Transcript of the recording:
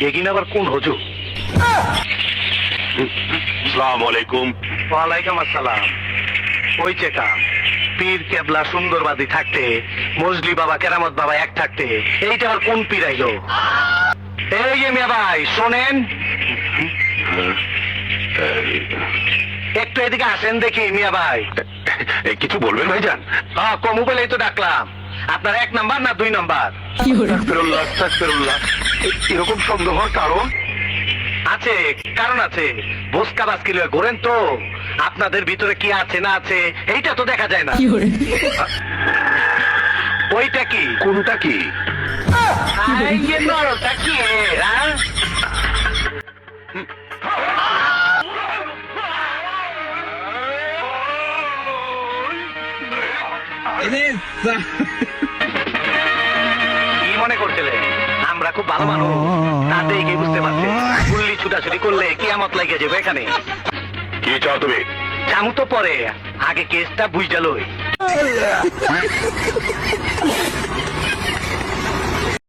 এগিন আবার কোন হুজুর? আসসালামু আলাইকুম। ওয়ালাইকুম আসসালাম। ওই চেকা পীর কেবলা সুন্দরবাদী থাকতে, মজলি বাবা কেরামত বাবা এক থাকতে, এইটা আবার কোন পীর আইলো? এই যে মিয়া ভাই শোনেন, একটু এদিকে আসেন দেখি মিয়া ভাই। কিছু বলবেন ভাইজান? হ্যাঁ, কমু বলেই তো ডাকলাম। আপনার 1 নাম্বার না 2 নাম্বার? আস্তাগফিরুল্লাহ, আস্তাগফিরুল্লাহ। এরকম সন্দেহ হওয়ার কারণ? আছে, কারণ আছে। বসকা বাসকি লয়ে ঘোরেন তো, আপনাদের ভিতরে কি আছে না আছে এইটা তো দেখা যায় না। ওইটা কি? কোনটা কি? এই যে নরটা কি হ্যাঁ? কি মনে করছিলে আমরা খুব ভালো মানুষ? তাতেই কি বুঝতে পারছে গুল্লি ছুটাছুটি করলে কিয়ামত লাগিয়ে যাবে এখানে। কি চাও তুমি? জামু তো পরে, আগে কেসটা বুঝা লই।